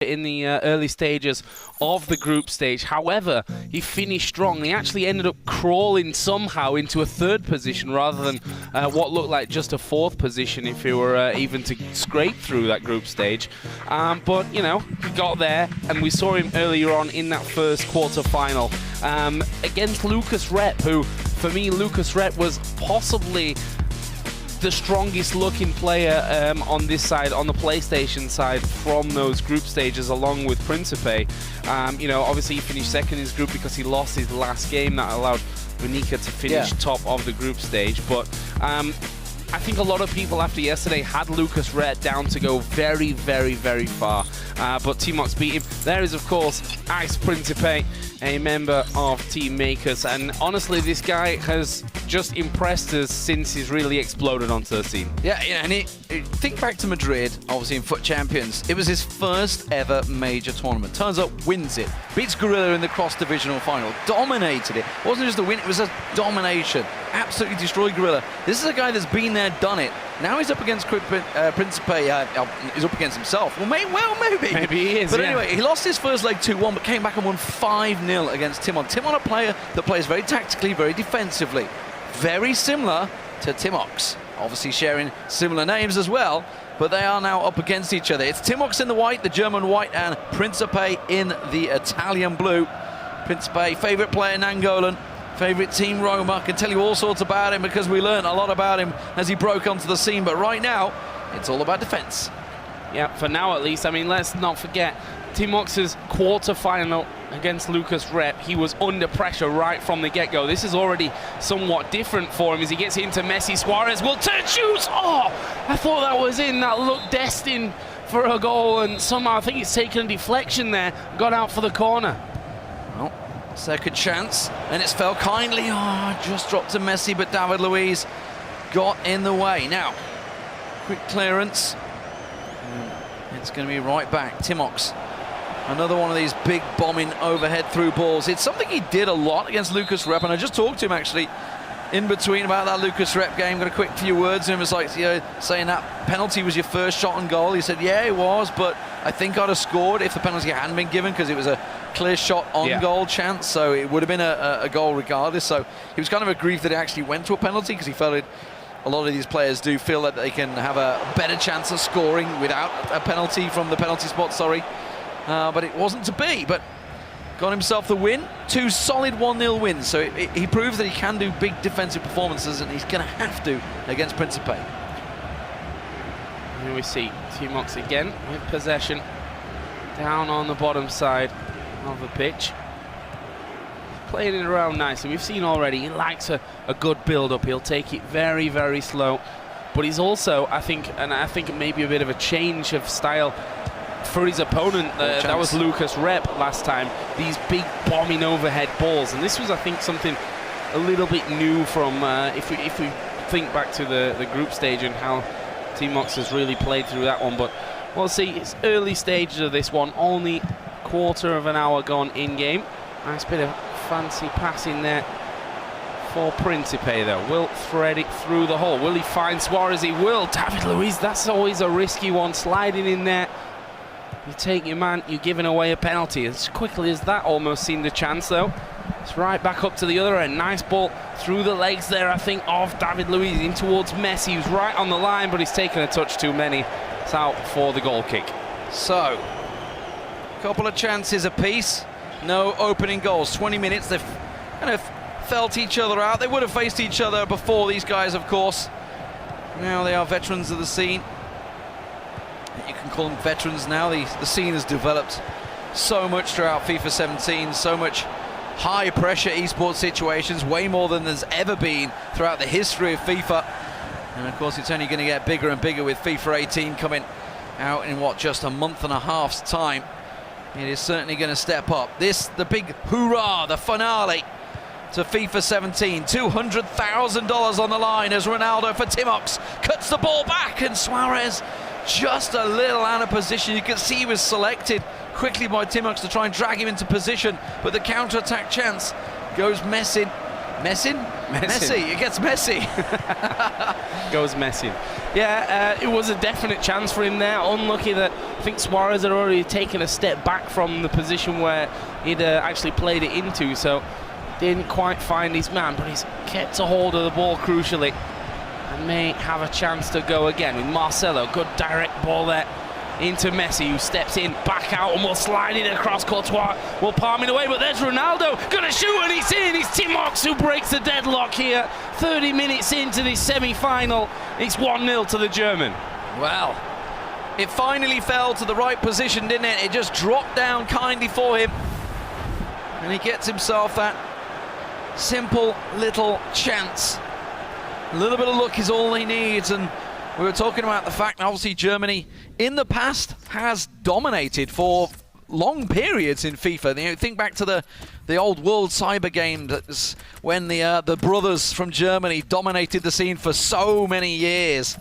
in the early stages of the group stage. However, he finished strong. He actually ended up crawling somehow into a 3rd position rather than what looked like just a 4th position if he were even to scrape through that group stage. But, you know, he got there, and we saw him earlier on in that first quarter-final against Lucas Rep, who, for me, Lucas Rep was possibly the strongest looking player on this side, on the PlayStation side, from those group stages, along with Principe. You know, obviously he finished 2nd in his group because he lost his last game that allowed Venica to finish top of the group stage. But I think a lot of people after yesterday had Lucas Rhett down to go very, very, very far. But Timox beat him. There is, of course, Iceprinsipe, a member of Team Makers. And honestly, this guy has just impressed us since he's really exploded onto the scene. Yeah, and think back to Madrid, obviously in Foot Champions. It was his first ever major tournament. Turns up, wins it. Beats Gorilla in the cross-divisional final. Dominated it. It wasn't just a win, it was a domination. Absolutely destroyed Gorilla. This is a guy that's been there, done it. Now he's up against Principe. He's up against himself. Well, maybe. Maybe he is, But anyway, he lost his first leg 2-1, but came back and won 5-0 against Timon. Timon, a player that plays very tactically, very defensively. Very similar to Timox. Obviously sharing similar names as well, but they are now up against each other. It's Timox in the white, the German white, and Principe in the Italian blue. Principe, favourite player in Angolan. Favorite team Roma. Can tell you all sorts about him because we learned a lot about him as he broke onto the scene. But right now, it's all about defense. Yeah, for now at least. I mean, let's not forget Timox's quarter-final against Lucas Rep. He was under pressure right from the get-go. This is already somewhat different for him as he gets into Messi. Suarez will turn, shoots. Oh, I thought that was in. That looked destined for a goal, and somehow I think it's taken a deflection there. Got out for the corner. Well, second chance, and it's fell kindly. Oh, just dropped to Messi, but David Luiz got in the way. Now, quick clearance. It's going to be right back. Timox, another one of these big bombing overhead through balls. It's something he did a lot against Lucas Rep, and I just talked to him actually in between about that Lucas Rep game. Got a quick few words to him. It was like, you know, saying that penalty was your first shot on goal. He said, yeah, it was, but I think I'd have scored if the penalty hadn't been given because it was a clear shot on goal chance, so it would have been a goal regardless. So he was kind of aggrieved that it actually went to a penalty because he felt it. A lot of these players do feel that they can have a better chance of scoring without a penalty from the penalty spot, but it wasn't to be. But got himself the win. 2 solid 1-0 wins, so he proves that he can do big defensive performances, and he's going to have to against Principe. Here we see Timox again with possession down on the bottom side of the pitch. Playing it around nicely. We've seen already he likes a good build-up. He'll take it very, very slow. But he's also, I think maybe a bit of a change of style for his opponent. That was Lucas Rep last time. These big bombing overhead balls. And this was, I think, something a little bit new from, if we think back to the group stage and how Timox has really played through that one. But we'll see. It's early stages of this one. Only quarter of an hour gone in-game. Nice bit of fancy passing there for Principe, though. Will thread it through the hole. Will he find Suarez? He will. David Luiz, that's always a risky one. Sliding in there. You take your man, you're giving away a penalty. As quickly as that, almost seemed a chance, though. It's right back up to the other end. Nice ball through the legs there, I think, of David Luiz in towards Messi, who's right on the line, but he's taken a touch too many. It's out for the goal kick. So, a couple of chances apiece. No opening goals. 20 minutes. They've kind of felt each other out. They would have faced each other before, these guys, of course. Now they are veterans of the scene. You can call them veterans now. The scene has developed so much throughout FIFA 17. So much high-pressure esports situations. Way more than there's ever been throughout the history of FIFA. And, of course, it's only going to get bigger and bigger with FIFA 18 coming out in, what, just a month and a half's time. It is certainly going to step up. The big hoorah, the finale to FIFA 17. $200,000 on the line as Ronaldo for Timox cuts the ball back, and Suarez just a little out of position. You can see he was selected quickly by Timox to try and drag him into position, but the counter-attack chance goes Messi. It gets Messi. Goes Messi. Yeah, it was a definite chance for him there. Unlucky that I think Suarez had already taken a step back from the position where he'd actually played it into, so didn't quite find his man, but he's kept a hold of the ball crucially and may have a chance to go again with Marcelo. Good direct ball there into Messi, who steps in, back out, and will slide it across. Courtois will palm it away, but there's Ronaldo, gonna shoot, and he's in. It's Timox who breaks the deadlock here. 30 minutes into this semi-final, it's 1-0 to the German. Well, it finally fell to the right position, didn't it? It just dropped down kindly for him, and he gets himself that simple little chance. A little bit of luck is all he needs, and we were talking about the fact that obviously Germany in the past has dominated for long periods in FIFA. You know, think back to the old World Cyber game, that's when the brothers from Germany dominated the scene for so many years.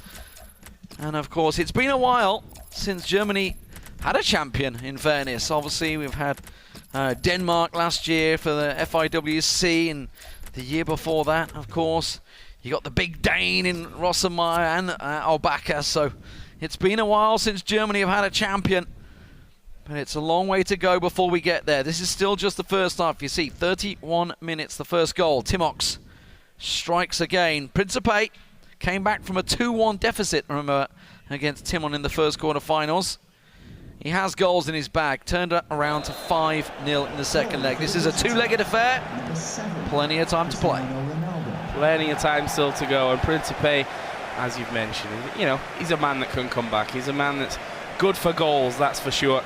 And of course, it's been a while since Germany had a champion, in fairness. Obviously, we've had Denmark last year for the Fiwc, and the year before that, of course, you got the big Dane in Rosemeyer and Albaka, so it's been a while since Germany have had a champion, but it's a long way to go before we get there. This is still just the first half. You see, 31 minutes, the first goal. Timox strikes again. Principe came back from a 2-1 deficit, remember, against Timon in the first quarter-finals. He has goals in his bag, turned it around to 5-0 in the second leg. This is a two-legged affair, plenty of time to play. Plenty of time still to go, and Principe, as you've mentioned, you know, he's a man that can come back. He's a man that's good for goals, that's for sure.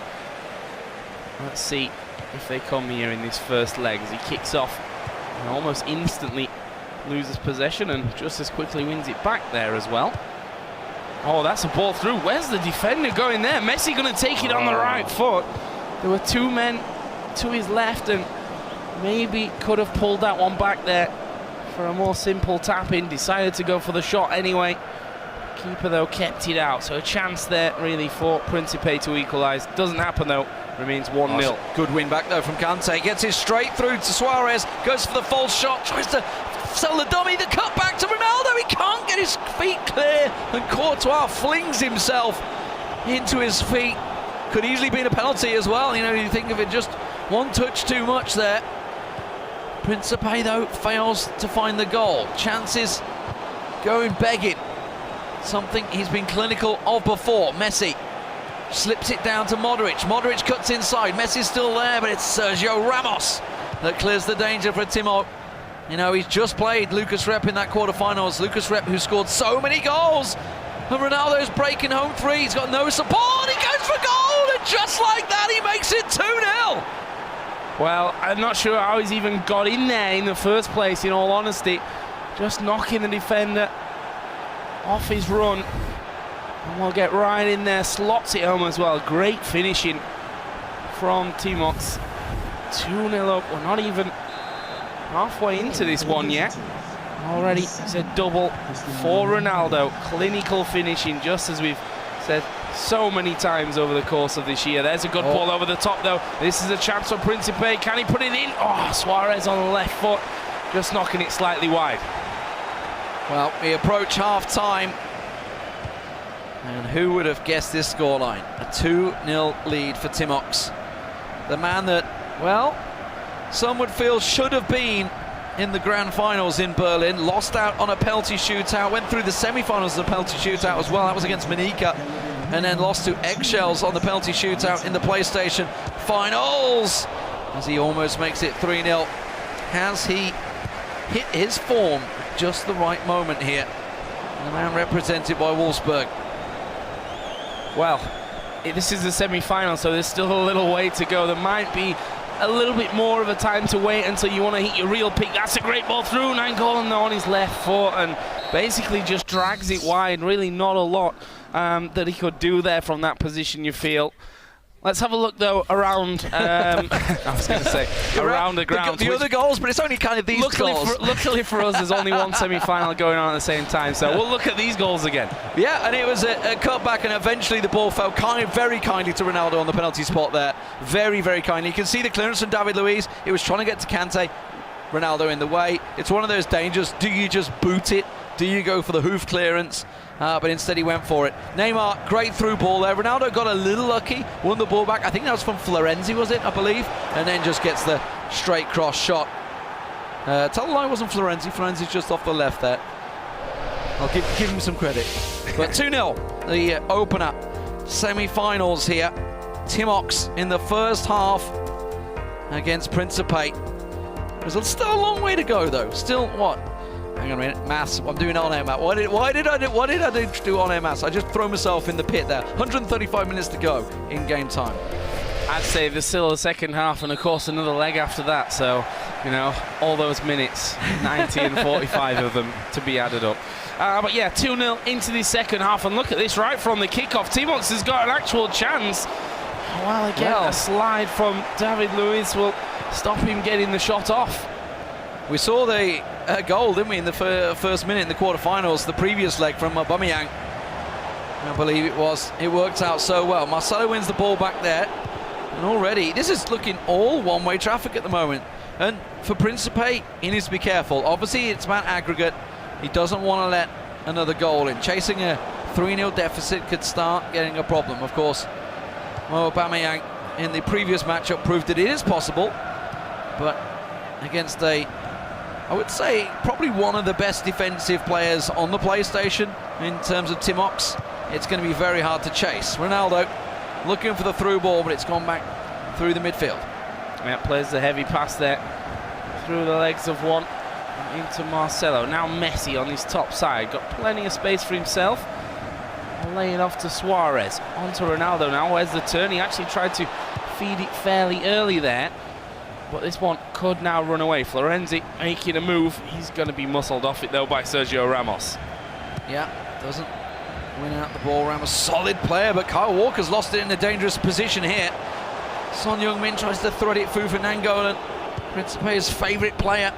Let's see if they come here in this first leg as he kicks off and almost instantly loses possession and just as quickly wins it back there as well. Oh, that's a ball through. Where's the defender going there? Messi going to take it on the right foot. There were two men to his left and maybe could have pulled that one back there for a more simple tap-in. Decided to go for the shot anyway. Keeper, though, kept it out. So a chance there, really, for Principe to equalise. Doesn't happen, though. Remains 1-0. Good win back, though, from Kante. Gets it straight through to Suarez. Goes for the false shot. Tries to sell the dummy. The cut back to Ronaldo. He can't get his feet clear. And Courtois flings himself into his feet. Could easily be a penalty as well. You know, you think of it just one touch too much there. Principe, though, fails to find the goal. Chances going begging. Something he's been clinical of before. Messi slips it down to Modric. Modric cuts inside. Messi's still there, but it's Sergio Ramos that clears the danger for Timo. You know, he's just played Lucas Rep in that quarterfinals. Lucas Rep, who scored so many goals. And Ronaldo's breaking home free. He's got no support. He goes for goal, and just like that, he makes it 2-0. Well, I'm not sure how he's even got in there in the first place, in all honesty. Just knocking the defender off his run. And we'll get right in there, slots it home as well. Great finishing from Timox. 2-0 up. We're not even halfway into this one yet. Already it's a double for Ronaldo. Clinical finishing, just as we've said so many times over the course of this year. There's a good ball over the top, though. This is a chance for Principe. Can he put it in? Oh, Suarez on the left foot, just knocking it slightly wide. Well, we approach half-time. And who would have guessed this scoreline? A 2-0 lead for Timox. The man that, well, some would feel should have been in the grand finals in Berlin. Lost out on a penalty shootout. Went through the semi-finals of the penalty shootout as well. That was against Manika. And then lost to Eggshells on the penalty shootout in the PlayStation finals. As he almost makes it 3-0. Has he hit his form at just the right moment here? The man represented by Wolfsburg. Well, this is the semi-final, so there's still a little way to go. There might be a little bit more of a time to wait until you want to hit your real peak. That's a great ball through. Nainggolan on his left foot and basically just drags it wide. Really not a lot that he could do there from that position, you feel. Let's have a look, though, around, I was going to say, around the ground. The other goals, but it's only kind of these goals. Luckily for us, there's only one semi-final going on at the same time, so we'll look at these goals again. Yeah, and it was a cutback, and eventually the ball fell very kindly to Ronaldo on the penalty spot there. Very, very kindly. You can see the clearance from David Luiz. It was trying to get to Kante. Ronaldo in the way. It's one of those dangers. Do you just boot it? Do you go for the hoof clearance? But instead he went for it. Neymar, great through ball there. Ronaldo got a little lucky, won the ball back. I think that was from Florenzi, was it? I believe. And then just gets the straight cross shot. Tell the lie, it wasn't Florenzi. Florenzi's just off the left there. I'll give him some credit. But 2-0, the opener. Semi-finals here. Timox in the first half against Principe. There's still a long way to go, though. Still, what? Hang on a minute. Maths. I'm doing on-air maths. What did I do on-air maths? I just throw myself in the pit there. 135 minutes to go in game time. I'd say there's still a second half and, of course, another leg after that. So, you know, all those minutes, 90 and 45 of them to be added up. But yeah, 2-0 into the second half. And look at this, right from the kickoff. Timox has got an actual chance. Well, again, a slide from David Luiz will stop him getting the shot off. We saw the goal, didn't we, in the first minute in the quarterfinals, the previous leg from Aubameyang. I believe it was. It worked out so well. Marcelo wins the ball back there. And already, this is looking all one-way traffic at the moment. And for Principe, he needs to be careful. Obviously, it's about aggregate. He doesn't want to let another goal in. Chasing a 3-0 deficit could start getting a problem, of course. Well, Aubameyang in the previous matchup proved that it is possible. But against I would say, probably one of the best defensive players on the PlayStation in terms of Timox, it's going to be very hard to chase. Ronaldo looking for the through ball, but it's gone back through the midfield. Yeah, plays the heavy pass there through the legs of one into Marcelo. Now Messi on his top side, got plenty of space for himself. Lay it off to Suarez, onto Ronaldo now. Where's the turn? He actually tried to feed it fairly early there, but this one could now run away. Florenzi making a move. He's going to be muscled off it though by Sergio Ramos. Yeah, doesn't win out the ball. Ramos, solid player, but Kyle Walker's lost it in a dangerous position here. Son Heung-min tries to thread it through for Nainggolan, Principe's favourite player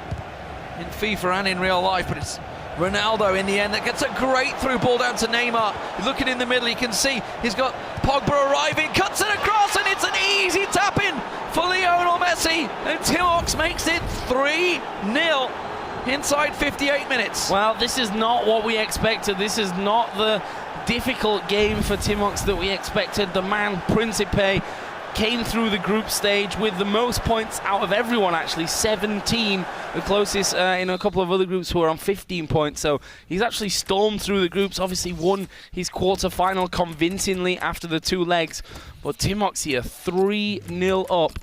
in FIFA and in real life, but it's Ronaldo in the end that gets a great through ball down to Neymar. Looking in the middle, you can see he's got Pogba arriving, cuts it across, and it's an easy tap in for Lionel Messi, and Timox makes it 3-0 inside 58 minutes. Well, this is not what we expected. This is not the difficult game for Timox that we expected. The man Principe came through the group stage with the most points out of everyone, actually 17. The closest in a couple of other groups who are on 15 points. So he's actually stormed through the groups, obviously won his quarter-final convincingly after the two legs. But Timox here, 3-0 up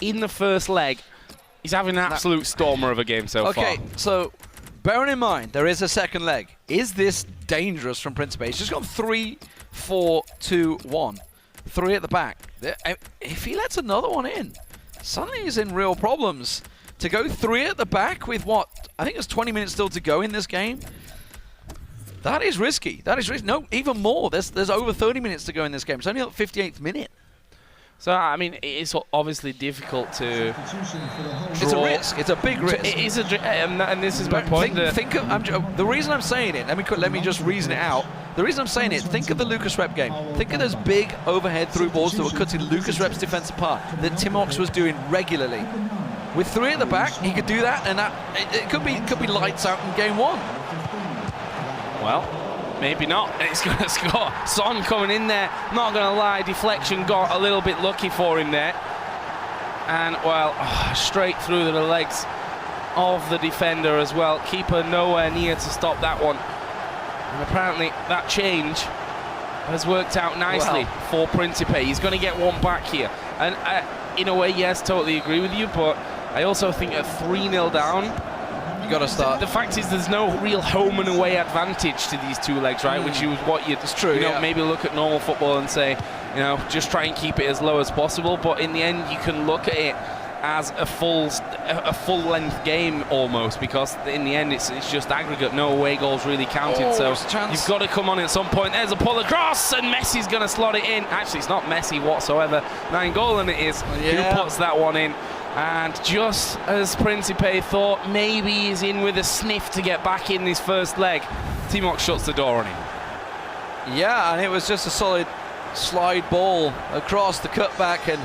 in the first leg. He's having an absolute stormer of a game so far. Okay, so bearing in mind there is a second leg, is this dangerous from Principe? He's just gone 3-4-2-1. 3 at the back. If he lets another one in, suddenly he's in real problems. To go 3 at the back with what? I think there's 20 minutes still to go in this game. That is risky. That is risky. No, even more. There's over 30 minutes to go in this game. It's only at the 58th minute. So, I mean, it's obviously difficult to It's a risk. It's a big risk. It is and this is my point. The reason I'm saying it, let me just reason it out. The reason I'm saying it, think of the Lucas Rep game. Think of those big overhead through balls that were cutting Lucas Rep's defense apart that Timox was doing regularly. With 3 at the back, he could do that, and it could be lights out in game 1. Well, maybe not. It's going to score. Son coming in there. Not going to lie, deflection got a little bit lucky for him there. And, well, straight through the legs of the defender as well. Keeper nowhere near to stop that one. And apparently that change has worked out nicely for Principe. He's going to get one back here. And in a way, yes, totally agree with you, but I also think at 3-0 down, you got to start. The fact is, there's no real home and away advantage to these two legs, right? Which is what you'd maybe look at normal football and say, you know, just try and keep it as low as possible. But in the end, you can look at it as a full-length game almost, because in the end it's just aggregate. No away goals really counted. So you've got to come on at some point. There's a pull across, and Messi's going to slot it in. Actually, it's not Messi whatsoever. Nainggolan it is who puts that one in. And just as Principe thought maybe he's in with a sniff to get back in this first leg, Timox shuts the door on him. Yeah, and it was just a solid slide ball across the cutback, and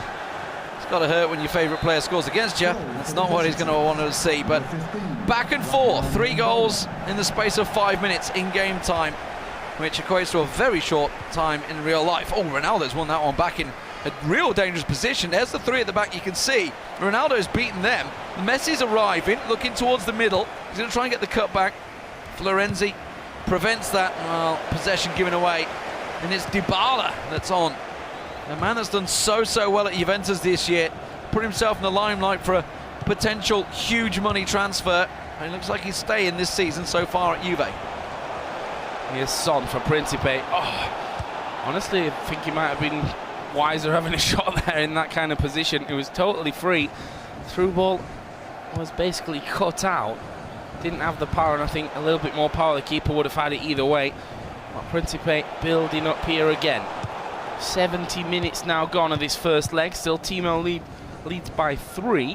got to hurt when your favourite player scores against you. That's not what he's going to want to see. But back and forth, 3 goals in the space of 5 minutes in game time, which equates to a very short time in real life. Oh, Ronaldo's won that one back in a real dangerous position. There's the 3 at the back. You can see Ronaldo's beaten them. Messi's arriving, looking towards the middle. He's going to try and get the cut back. Florenzi prevents that. Well, possession given away. And it's Dybala that's on. A man that's done so well at Juventus this year. Put himself in the limelight for a potential huge money transfer. And it looks like he's staying this season so far at Juve. Here's Son for Principe. Oh, honestly, I think he might have been wiser having a shot there in that kind of position. It was totally free. Through ball was basically cut out. Didn't have the power, and I think a little bit more power the keeper would have had it either way. But Principe building up here again. 70 minutes now gone of this first leg. Still Timo leads by 3.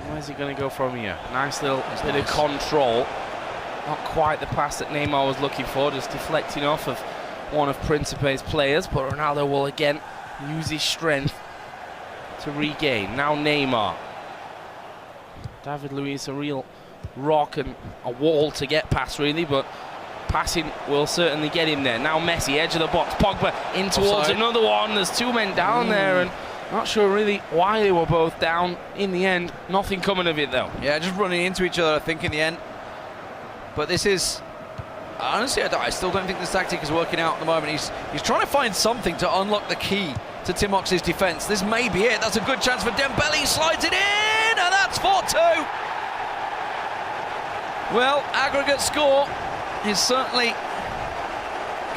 Where's he going to go from here? Nice little bit of control. Not quite the pass that Neymar was looking for, just deflecting off of one of Principe's players, but Ronaldo will again use his strength to regain. Now Neymar. David Luiz, a real rock and a wall to get past, really, but passing will certainly get him there. Now Messi, edge of the box, Pogba in towards another one. There's 2 men down there, and not sure really why they were both down in the end. Nothing coming of it, though. Yeah, just running into each other, I think, in the end. But this is... Honestly, I still don't think this tactic is working out at the moment. He's trying to find something to unlock the key to Timox's defence. This may be it. That's a good chance for Dembele. He slides it in, and that's 4-2. Well, aggregate score is certainly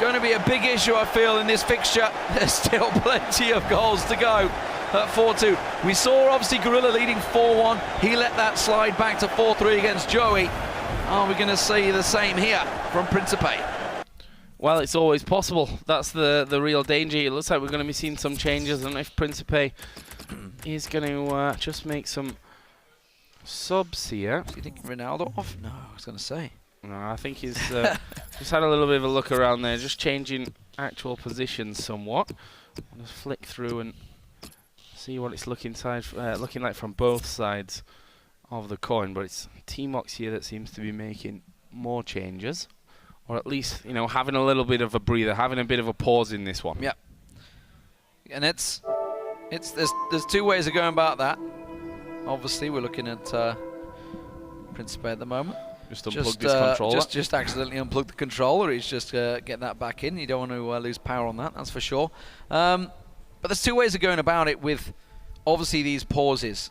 going to be a big issue, I feel, in this fixture. There's still plenty of goals to go at 4-2. We saw, obviously, Gorilla leading 4-1. He let that slide back to 4-3 against Joey. Are we going to see the same here from Principe? Well, it's always possible. That's the real danger. It looks like we're going to be seeing some changes, and if Principe is going to just make some subs here. Do you think Ronaldo off? No, I was going to say. No, I think he's just had a little bit of a look around there, just changing actual positions somewhat. I'll just flick through and see what it's looking like from both sides of the coin, but it's Timox here that seems to be making more changes, or at least, you know, having a little bit of a breather, having a bit of a pause in this one. Yeah, and there's 2 ways of going about that. Obviously, we're looking at Principe at the moment. Just unplug this controller. Just accidentally unplug the controller. He's just getting that back in. You don't want to lose power on that, that's for sure. But there's 2 ways of going about it with, obviously, these pauses.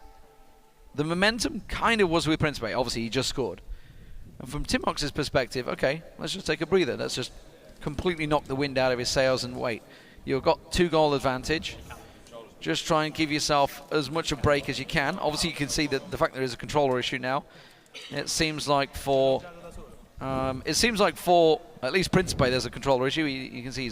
The momentum kind of was with Principe. Obviously, he just scored. And from Timox's perspective, okay, let's just take a breather. Let's just completely knock the wind out of his sails and wait. You've got 2-goal advantage. Just try and give yourself as much a break as you can. Obviously, you can see that the fact there is a controller issue now. It seems like for at least Principe, there's a controller issue. You can see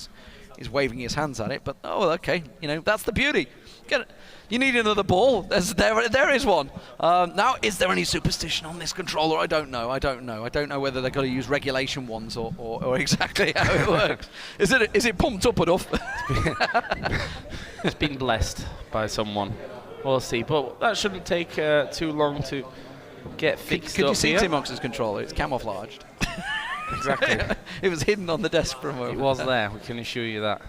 he's waving his hands at it. But oh, okay, you know, that's the beauty. Get it. You need another ball. There is one. Now, is there any superstition on this controller? I don't know. I don't know whether they've got to use regulation ones or exactly how it works. Is it pumped up enough? It's been blessed by someone. We'll see. But that shouldn't take too long to get fixed up. Could you see here. Timox's controller? It's camouflaged. Exactly. It was hidden on the desk for a moment. It was there. We can assure you that.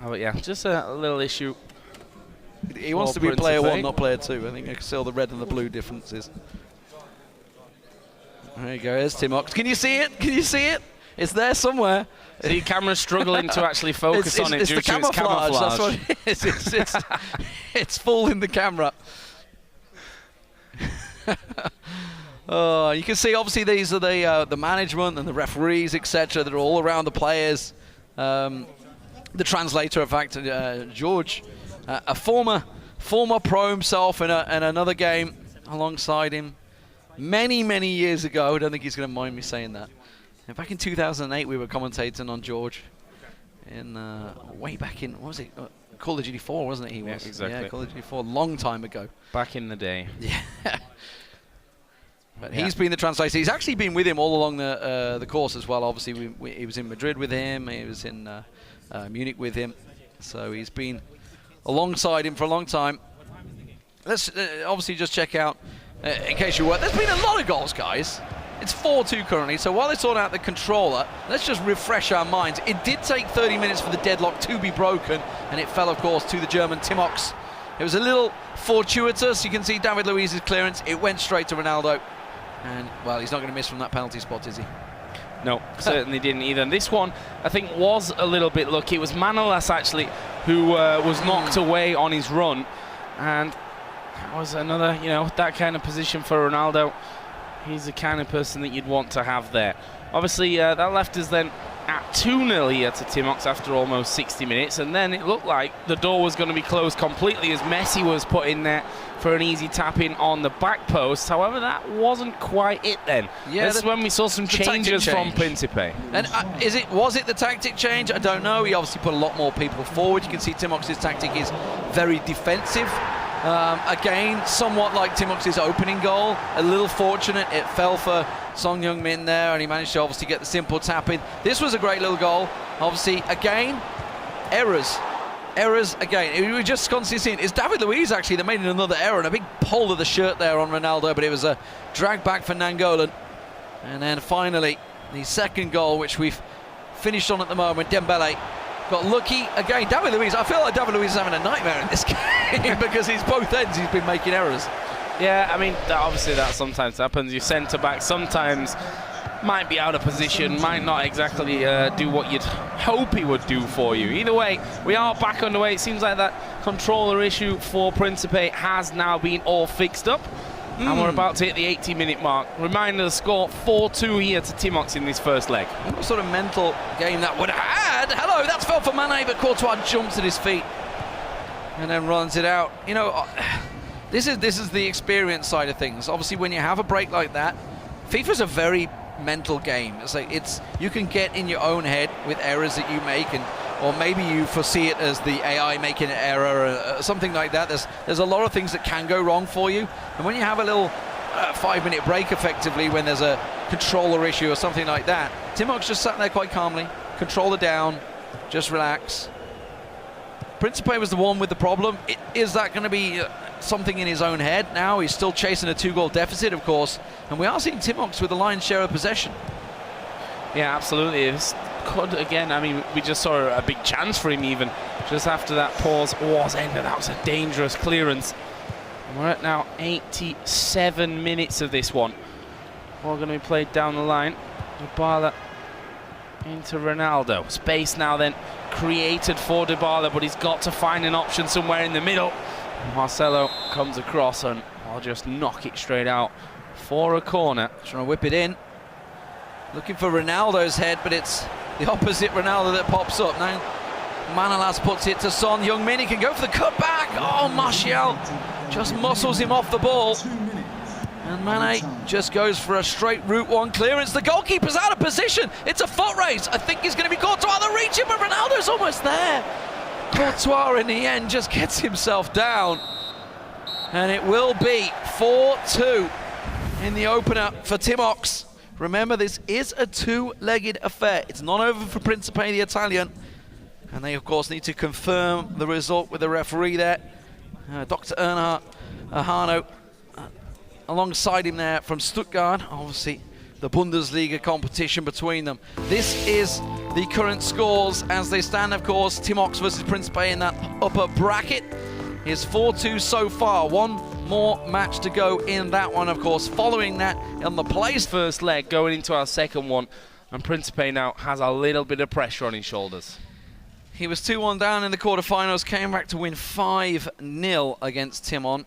Oh, but yeah, just a little issue. He wants to be player 1, not player 2. I think I can see all the red and the blue differences. There you go, there's Timox. Can you see it? Can you see it? It's there somewhere. The camera's struggling to actually focus on it due to its camouflage. That's what it is. It's fooling the camera. You can see, obviously, these are the management and the referees, etc. that are all around the players. The translator, in fact, George, a former pro himself in another game alongside him many years ago. I don't think he's going to mind me saying that. And back in 2008, we were commentating on George way back in, what was it? Call of Duty 4, wasn't it? He was. Exactly. Yeah, Call of Duty 4, long time ago. Back in the day. Yeah. But he's been the translator. He's actually been with him all along the course as well. Obviously, he was in Madrid with him. He was in Munich with him. So he's been alongside him for a long time. Let's obviously just check out, in case you were, there's been a lot of goals, guys. It's 4-2 currently, so while they sort out the controller, let's just refresh our minds. It did take 30 minutes for the deadlock to be broken, and it fell, of course, to the German Timox. It was a little fortuitous. You can see David Luiz's clearance. It went straight to Ronaldo. And, well, he's not going to miss from that penalty spot, is he? No, certainly didn't either. And this one, I think, was a little bit lucky. It was Manolas, actually, who was knocked away on his run. And that was another, you know, that kind of position for Ronaldo. He's the kind of person that you'd want to have there. Obviously, that left us then at 2-0 here to Timox after almost 60 minutes. And then it looked like the door was going to be closed completely as Messi was put in there for an easy tap-in on the back post. However, that wasn't quite it then. Yeah, this is when we saw some changes from Principe. And was it the tactic change? I don't know. He obviously put a lot more people forward. You can see Timox's tactic is very defensive. Again, somewhat like Timox's opening goal. A little fortunate. It fell for Son Heung-min there, and he managed to obviously get the simple tap in. This was a great little goal. Obviously, again, errors again. We just constantly seeing it's David Luiz actually that made another error, and a big pull of the shirt there on Ronaldo, but it was a drag back for Nangolan. And then finally, the second goal, which we've finished on at the moment, Dembele got lucky again. David Luiz, I feel like David Luiz is having a nightmare in this game because he's both ends he's been making errors. Yeah, I mean, obviously that sometimes happens. Your centre-back sometimes might be out of position, might not exactly do what you'd hope he would do for you. Either way, we are back underway. It seems like that controller issue for Principe has now been all fixed up. And we're about to hit the 80-minute mark. Reminder, the score 4-2 here to Timox in this first leg. What sort of mental game that would have had. Hello, that's fell for Mane, but Courtois jumps at his feet and then runs it out. You know, this is the experience side of things. Obviously, when you have a break like that, FIFA's a very mental game. It's like you can get in your own head with errors that you make, or maybe you foresee it as the AI making an error or something like that. There's a lot of things that can go wrong for you, and when you have a little 5-minute break effectively when there's a controller issue or something like that, Timox just sat there quite calmly, controller down, just relax. Principe was the one with the problem. Is that going to be something in his own head now? He's still chasing a 2-goal deficit, of course, and we are seeing Timox with the lion's share of possession. Yeah, absolutely. This could, again, I mean, we just saw a big chance for him even just after that pause was ended. That was a dangerous clearance. And we're at now 87 minutes of this one. All going to be played down the line. Dybala into Ronaldo. Space now then created for Dybala, but he's got to find an option somewhere in the middle. Marcelo comes across and I'll just knock it straight out for a corner. Trying to whip it in. Looking for Ronaldo's head, but it's the opposite Ronaldo that pops up. Now Manolas puts it to Son Heung-min. He can go for the cutback. Oh, Martial just muscles him off the ball. And Mane just goes for a straight route one clearance. The goalkeeper's out of position. It's a foot race. I think he's going to be Courtois the reach, but Ronaldo's almost there. Courtois in the end just gets himself down. And it will be 4-2 in the opener for Timox. Remember, this is a two-legged affair. It's not over for Principe, the Italian. And they, of course, need to confirm the result with the referee there. Dr. Ernhard Ahano alongside him there from Stuttgart. Obviously, the Bundesliga competition between them. This is the current scores as they stand, of course. Timox versus Principe in that upper bracket is 4-2 so far. One more match to go in that one, of course. Following that on the place first leg going into our second one, and Principe now has a little bit of pressure on his shoulders. He was 2-1 down in the quarterfinals, came back to win 5-0 against Timon.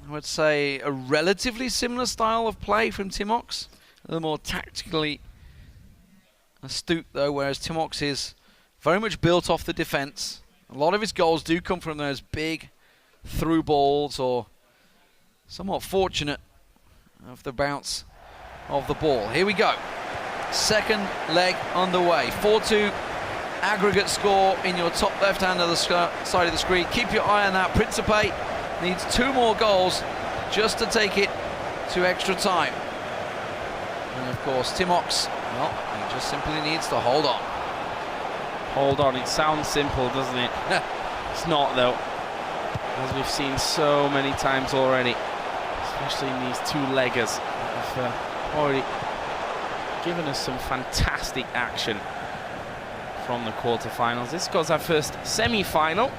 I would say a relatively similar style of play from Timox, a little more tactically astute though, whereas Timox is very much built off the defense. A lot of his goals do come from those big through balls or somewhat fortunate of the bounce of the ball. Here we go. Second leg underway. 4-2 aggregate score in your top left hand of the side of the screen. Keep your eye on that. Principe needs 2 more goals just to take it to extra time. And of course Timox, well, he just simply needs to hold on. Hold on, it sounds simple, doesn't it? It's not, though, as we've seen so many times already, especially in these two-leggers. They've already given us some fantastic action from the quarterfinals. This goes our first semi-final.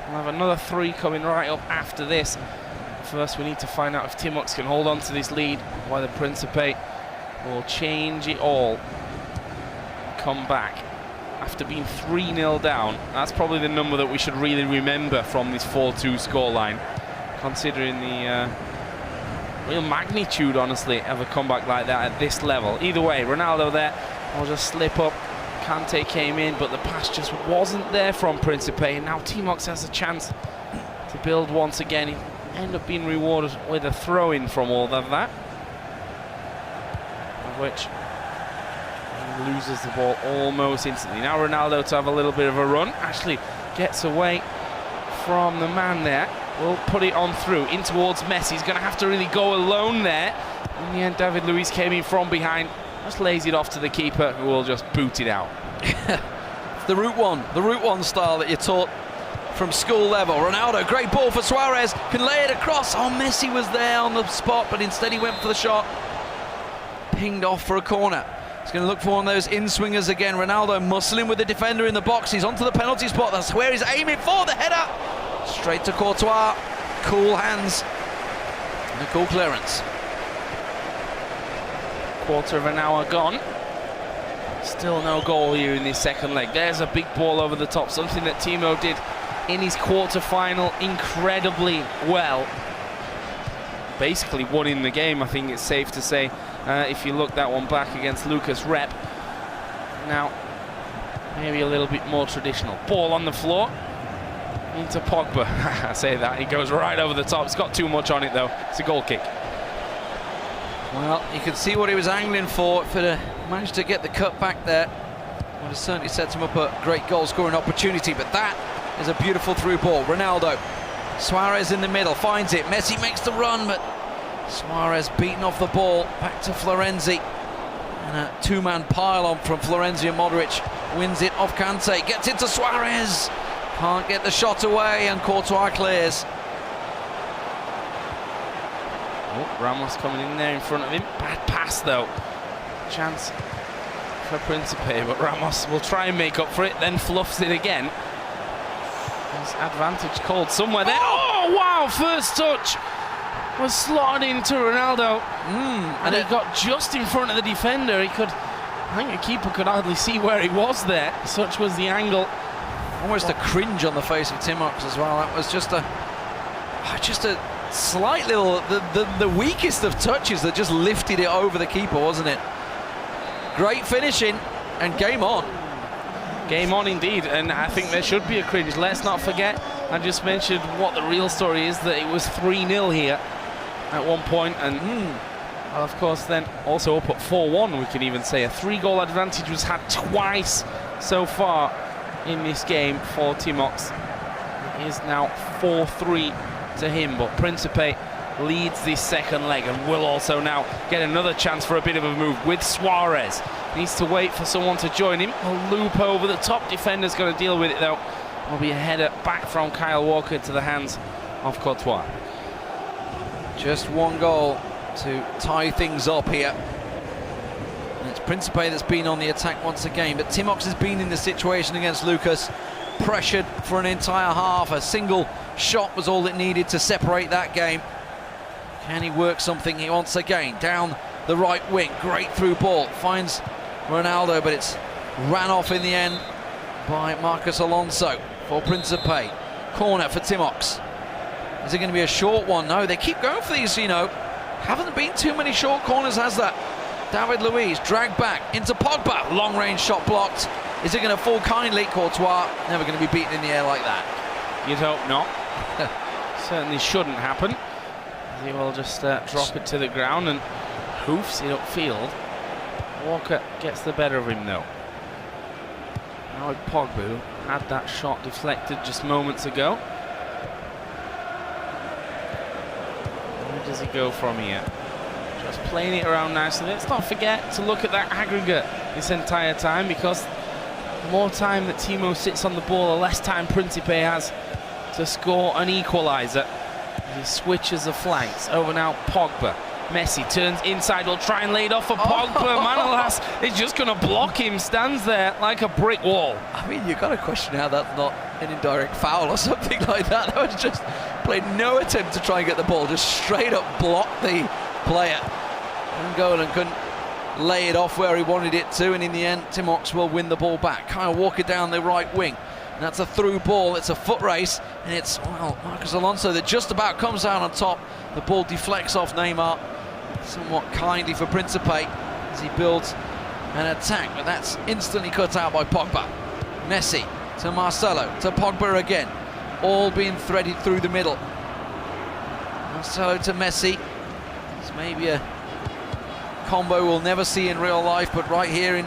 We'll have another 3 coming right up after this. First, we need to find out if Timox can hold on to this lead, whether Principe will change it all and come back after being 3-0 down. That's probably the number that we should really remember from this 4-2 scoreline, considering the real magnitude, honestly, of a comeback like that at this level. Either way, Ronaldo there will just slip up. Kante came in, but the pass just wasn't there from Principe, and now Timox has a chance to build once again. He end up being rewarded with a throw-in from all of that, of which he loses the ball almost instantly. Now Ronaldo to have a little bit of a run, actually gets away from the man there, will put it on through in towards Messi. He's going to have to really go alone there. In the end, David Luiz came in from behind, just lays it off to the keeper, who will just boot it out. the route one style that you're taught from school level. Ronaldo, great ball for Suarez, can lay it across. Oh, Messi was there on the spot, but instead he went for the shot. Pinged off for a corner. He's going to look for one of those in-swingers again. Ronaldo muscling with the defender in the box. He's onto the penalty spot. That's where he's aiming for the header. Straight to Courtois. Cool hands. And a cool clearance. Quarter of an hour gone. Still no goal here in this second leg. There's a big ball over the top, something that Timo did in his quarter-final incredibly well. Basically won in the game, I think it's safe to say, if you look that one back against Lucas Rep. Now, maybe a little bit more traditional. Ball on the floor, into Pogba. I say that, he goes right over the top. It's got too much on it, though. It's a goal kick. Well, you can see what he was angling for. If it managed to get the cut back there, would have certainly set him up a great goal-scoring opportunity, but that is a beautiful through ball. Ronaldo, Suarez in the middle, finds it. Messi makes the run, but Suarez beaten off the ball. Back to Florenzi. And a two-man pile-on from Florenzi and Modric. Wins it off Kante, gets it to Suarez. Can't get the shot away, and Courtois clears. Oh, Ramos coming in there in front of him. Bad pass, though. Chance for Principe, but Ramos will try and make up for it, then fluffs it again. His advantage called somewhere there. Oh, wow! First touch was slotted into Ronaldo. And he got just in front of the defender. He could, I think the keeper could hardly see where he was there. Such was the angle. Almost a cringe on the face of Timox as well. That was just a slight little, the weakest of touches that just lifted it over the keeper, wasn't it? Great finishing, and game on. Game on indeed, and I think there should be a cringe. Let's not forget, I just mentioned what the real story is, that it was 3-0 here at one point, and of course then also up at 4-1, we can even say. A 3-goal advantage was had twice so far in this game for Timox. It is now 4-3 to him, but Principe leads this second leg and will also now get another chance for a bit of a move with Suarez. Needs to wait for someone to join him. A loop over the top. Defender's going to deal with it, though. Will be a header back from Kyle Walker to the hands of Courtois. Just one goal to tie things up here. And it's Principe that's been on the attack once again, but Timox has been in the situation against Lucas, pressured for an entire half. A single shot was all it needed to separate that game. Can he work something here once again? Down the right wing, great through ball, finds Ronaldo, but it's ran off in the end by Marcos Alonso for Principe. Corner for Timox. Is it going to be a short one? No, they keep going for these, you know. Haven't been too many short corners, has that? David Luiz dragged back into Pogba. Long range shot blocked. Is it going to fall kindly? Courtois never going to be beaten in the air like that. You'd hope not. Certainly shouldn't happen. He will just drop it to the ground and hoofs it upfield. Walker gets the better of him, though. Now Pogba, who had that shot deflected just moments ago. Where does he go from here? Just playing it around nicely. Let's not forget to look at that aggregate this entire time, because the more time that Timo sits on the ball, the less time Principe has to score an equaliser. He switches the flanks. Over now, Pogba. Messi turns inside, will try and lay it off for Pogba. Manolas is just going to block him, stands there like a brick wall. I mean, you've got to question how that's not an indirect foul or something like that. That was just played no attempt to try and get the ball, just straight up blocked the player. And Golan couldn't lay it off where he wanted it to, and in the end, Timox will win the ball back. Kyle Walker down the right wing. And that's a through ball, it's a foot race, and it's, well, Marcos Alonso that just about comes out on top. The ball deflects off Neymar, somewhat kindly for Principe as he builds an attack, but that's instantly cut out by Pogba. Messi to Marcelo, to Pogba again, all being threaded through the middle. Marcelo to Messi. It's maybe a combo we'll never see in real life, but right here in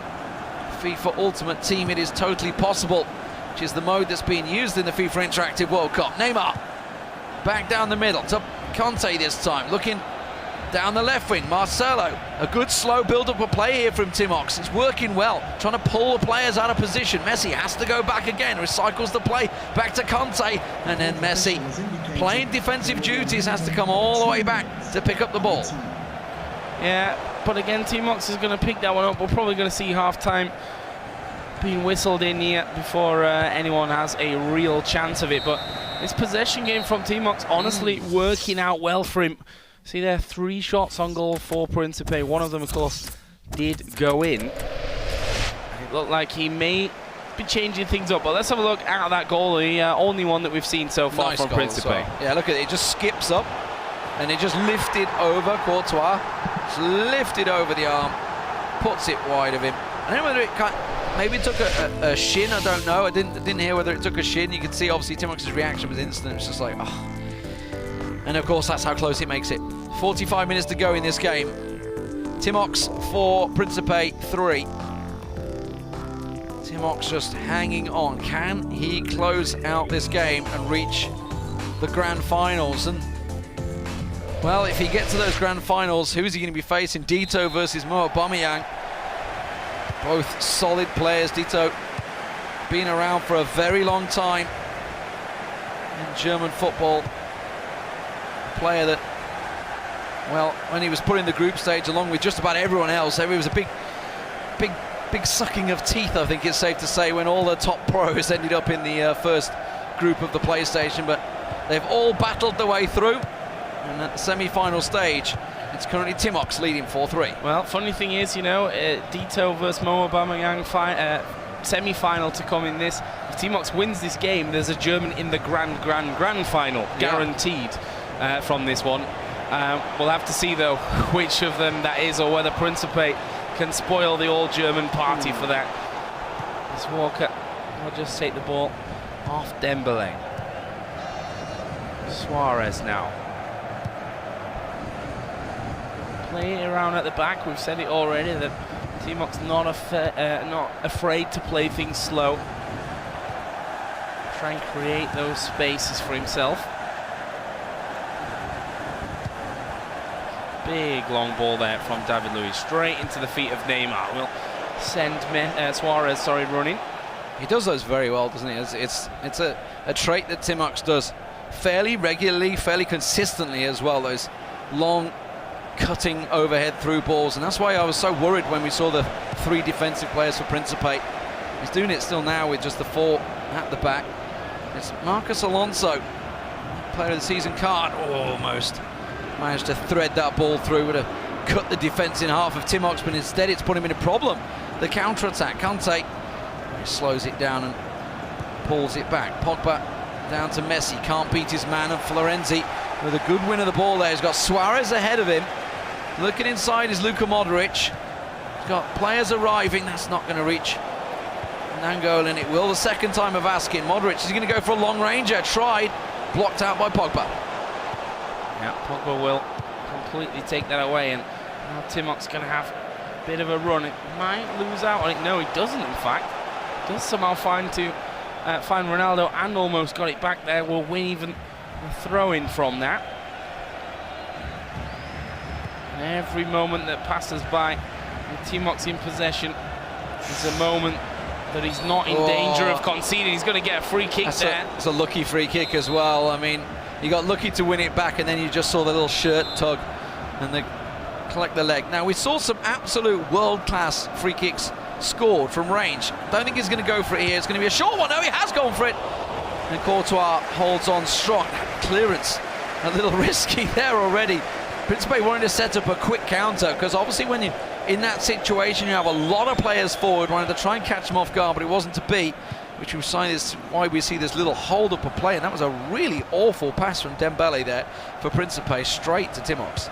FIFA Ultimate Team it is totally possible, which is the mode that's being used in the FIFA Interactive World Cup. Neymar back down the middle to Conte this time, looking down the left wing. Marcelo, a good slow build-up of play here from Timox. It's working well, trying to pull the players out of position. Messi has to go back again, recycles the play back to Conte, and then Messi, playing defensive duties, has to come all the way back to pick up the ball. Yeah, but again, Timox is going to pick that one up. We're probably going to see half-time being whistled in here before anyone has a real chance of it. But this possession game from Timox, honestly, working out well for him. See there, 3 shots on goal for Principe. One of them, of course, did go in. It looked like he may be changing things up, but let's have a look at that goal. The only one that we've seen so far Nice from goal Principe. well. Yeah, look at it. It just skips up, and it just lifted over Courtois. Just lifted over the arm, puts it wide of him. I don't know whether it maybe it took a shin. I don't know. I didn't hear whether it took a shin. You could see obviously Timox's reaction was instant. It's just like, oh. And of course, that's how close it makes it. 45 minutes to go in this game. Timox 4, Principe 3. Timox just hanging on. Can he close out this game and reach the grand finals? And, well, if he gets to those grand finals, who's he going to be facing? Dito versus Mo Aubameyang. Both solid players. Dito been around for a very long time in German football. Player that, well, when he was put in the group stage along with just about everyone else, it was a big sucking of teeth, I think it's safe to say, when all the top pros ended up in the first group of the PlayStation, but they've all battled their way through, and at the semi-final stage it's currently Timox leading 4-3. Well, funny thing is, you know, Dito versus Mo Aubameyang semi-final to come in this. If Timox wins this game, there's a German in the grand final, guaranteed. From this one. We'll have to see, though, which of them that is, or whether Principe can spoil the all-German party for that. This Walker will just take the ball off Dembele. Suarez now. Play it around at the back. We've said it already that Timox not afraid to play things slow. Try and create those spaces for himself. Big long ball there from David Luiz, straight into the feet of Neymar. Will send Suarez, running. He does those very well, doesn't he? It's a trait that Timox does fairly regularly, fairly consistently as well, those long cutting overhead through balls, and that's why I was so worried when we saw the 3 defensive players for Principe. He's doing it still now with just the 4 at the back. It's Marcos Alonso, player of the season card, almost managed to thread that ball through, would have cut the defence in half of Timox, but instead it's put him in a problem. The counter-attack, Conte slows it down and pulls it back. Pogba down to Messi, can't beat his man, and Florenzi with a good win of the ball there. He's got Suarez ahead of him. Looking inside is Luka Modric. He's got players arriving, that's not going to reach Nangolan. It will the second time of asking. Modric is going to go for a long ranger, tried, blocked out by Pogba. Yeah, Pogba will completely take that away, and now Timox going to have a bit of a run. It might lose out on it. No, he doesn't, in fact. Does somehow find Ronaldo and almost got it back there. Will win even a throw-in from that. And every moment that passes by with Timox in possession is a moment that he's not in danger of conceding. He's going to get a free kick there. It's a lucky free kick as well. I mean, he got lucky to win it back, and then you just saw the little shirt tug and they collect the leg. Now, we saw some absolute world-class free kicks scored from range. Don't think he's going to go for it here. It's going to be a short one. No, he has gone for it. And Courtois holds on strong. Clearance a little risky there already. Principe wanted to set up a quick counter, because obviously when you're in that situation, you have a lot of players forward, wanted to try and catch him off guard, but it wasn't to be, which we see this, why we see this little hold-up of play. And that was a really awful pass from Dembele there for Principe, straight to Timox.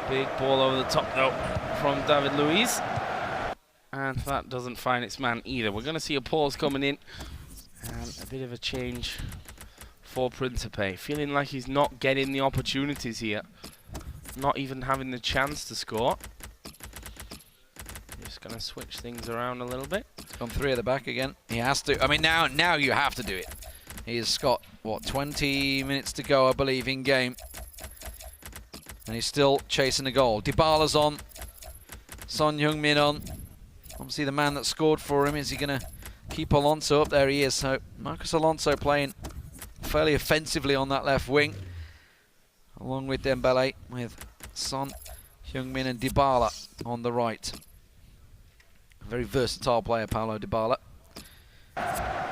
Big ball over the top, though, from David Luiz. And that doesn't find its man either. We're going to see a pause coming in. And a bit of a change for Principe. Feeling like he's not getting the opportunities here. Not even having the chance to score. Just going to switch things around a little bit. Gone 3 at the back again. He has to. I mean, now you have to do it. He's got, what, 20 minutes to go, I believe, in game. And he's still chasing the goal. Dybala's on. Son Heung-min on. Obviously, the man that scored for him. Is he going to keep Alonso up? There he is. So, Marcos Alonso playing fairly offensively on that left wing, along with Dembele, with Son Heung-min and Dybala on the right. A very versatile player, Paulo Dybala.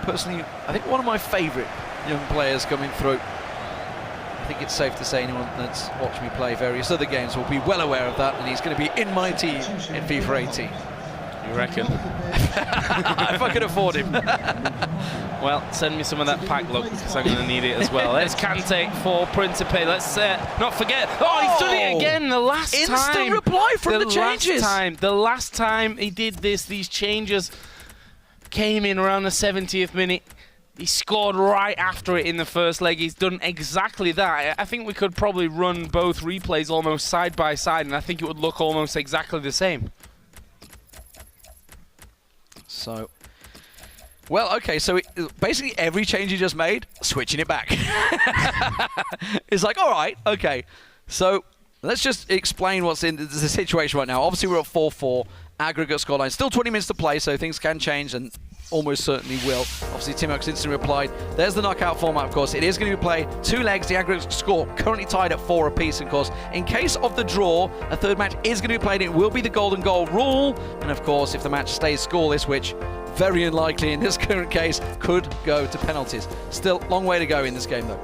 Personally, I think one of my favourite young players coming through. I think it's safe to say anyone that's watched me play various other games will be well aware of that, and he's going to be in my team in FIFA 18. You reckon? If I could afford him. Well, send me some of that pack, look, because I'm going to need it as well. There's Kante for Principe. Let's not forget. Oh, he's done it again the last time. Instant reply from the changes. The last time he did this, these changes came in around the 70th minute. He scored right after it in the first leg. He's done exactly that. I think we could probably run both replays almost side by side, and I think it would look almost exactly the same. So, well, okay, so basically every change you just made, switching it back. It's like, all right, okay. So let's just explain what's in the situation right now. Obviously, we're at 4-4, aggregate scoreline. Still 20 minutes to play, so things can change, and almost certainly will. Obviously, Timox instantly replied. There's the knockout format, of course. It is going to be played 2 legs. The aggregate score currently tied at 4 apiece, of course. In case of the draw, a third match is going to be played. It will be the golden goal rule. And, of course, if the match stays scoreless, which very unlikely in this current case, could go to penalties. Still, long way to go in this game, though.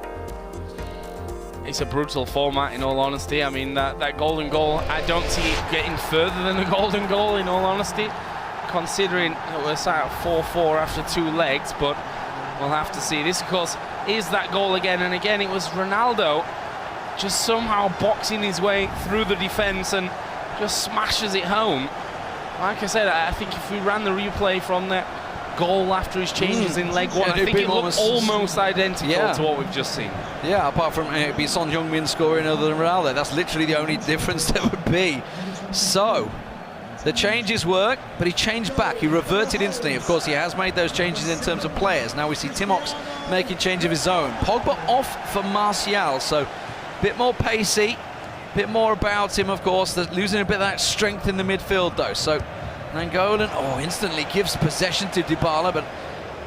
It's a brutal format, in all honesty. I mean, that golden goal, I don't see it getting further than a golden goal, in all honesty, considering that we're sat at 4-4 after 2 legs, but we'll have to see. This, of course, is that goal again, and again, it was Ronaldo just somehow boxing his way through the defence and just smashes it home. Like I said, I think if we ran the replay from that goal after his changes in leg 1, I think it looked almost identical to what we've just seen. Yeah, apart from it'd be Son Heung-min scoring other than Ronaldo. That's literally the only difference there would be. So, the changes work, but he changed back. He reverted instantly. Of course, he has made those changes in terms of players. Now we see Timox making change of his own. Pogba off for Martial, so a bit more pacey, a bit more about him, of course. They're losing a bit of that strength in the midfield, though. So Nainggolan, instantly gives possession to Dybala, but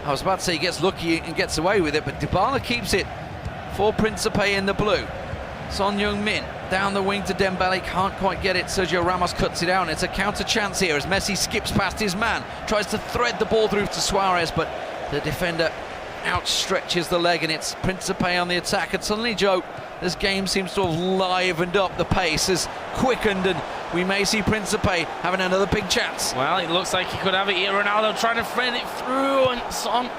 I was about to say he gets lucky and gets away with it, but Dybala keeps it for Principe in the blue. Son Heung-min down the wing to Dembele, can't quite get it. Sergio Ramos cuts it out, and it's a counter chance here as Messi skips past his man, tries to thread the ball through to Suarez, but the defender outstretches the leg, and it's Principe on the attack. And suddenly, Joe, this game seems to have livened up. The pace has quickened, and we may see Principe having another big chance. Well, it looks like he could have it here. Ronaldo trying to thread it through, and Son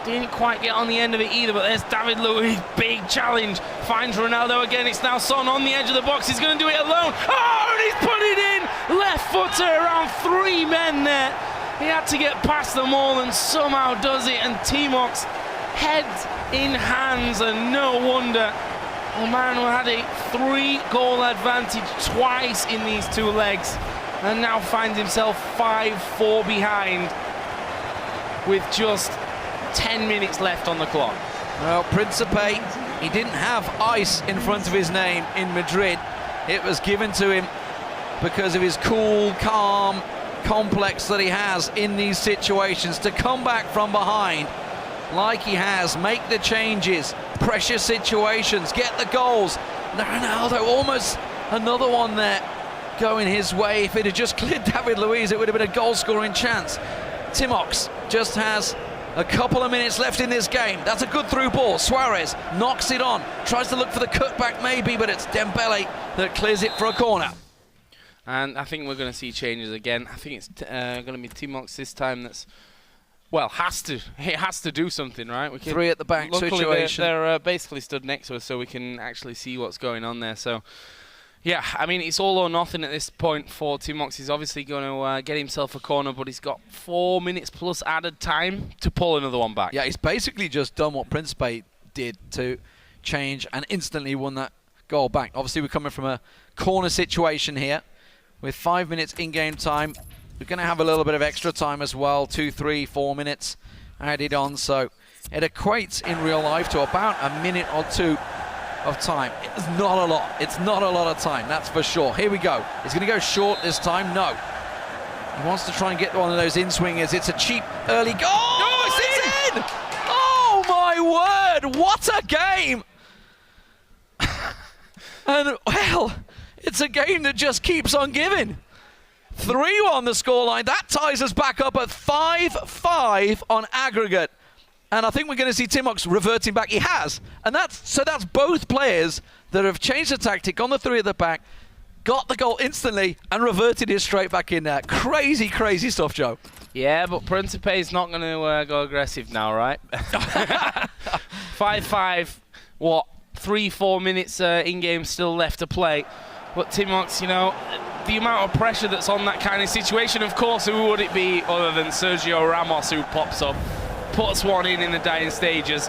didn't quite get on the end of it either, but there's David Luiz, big challenge, finds Ronaldo again. It's now Son on the edge of the box. He's going to do it alone. Oh, and he's put it in. Left footer around 3 men there. He had to get past them all and somehow does it. And Timox, heads in hands, and no wonder. A man who had a 3-goal advantage twice in these 2 legs and now finds himself 5-4 behind with just 10 minutes left on the clock. Well, Principe, he didn't have ice in front of his name in Madrid. It was given to him because of his cool, calm, complex that he has in these situations, to come back from behind like he has, make the changes, pressure situations, get the goals. Ronaldo, almost another one there going his way. If it had just cleared David Luiz, it would have been a goal-scoring chance. Timox just has a couple of minutes left in this game. That's a good through ball. Suarez knocks it on, tries to look for the cutback maybe, but it's Dembele that clears it for a corner. And I think we're going to see changes again. I think it's going to be Timox this time that's, well, it has to do something, right? We can, 3 at the back situation. They're basically stood next to us so we can actually see what's going on there. So, yeah, I mean, it's all or nothing at this point for Timox. He's obviously going to get himself a corner, but he's got 4 minutes plus added time to pull another one back. Yeah, he's basically just done what Principe did to change and instantly won that goal back. Obviously, we're coming from a corner situation here with 5 minutes in-game time. We're going to have a little bit of extra time as well, 2, 3, 4 minutes added on. So it equates in real life to about a minute or 2 of time. It's not a lot. It's not a lot of time, that's for sure. Here we go. He's going to go short this time. No. He wants to try and get one of those in-swingers. It's a cheap early goal. Oh, it's in! Oh, my word. What a game. And, well, it's a game that just keeps on giving. 3-1 the scoreline. That ties us back up at 5-5 on aggregate. And I think we're going to see Timox reverting back. He has. And that's both players that have changed the tactic on the 3 at the back, got the goal instantly, and reverted it straight back in there. Crazy, crazy stuff, Joe. Yeah, but Principe is not going to go aggressive now, right? 5-5, what, 3-4 minutes in-game still left to play. But Timox, you know, the amount of pressure that's on that kind of situation, of course, who would it be other than Sergio Ramos, who pops up, puts one in the dying stages.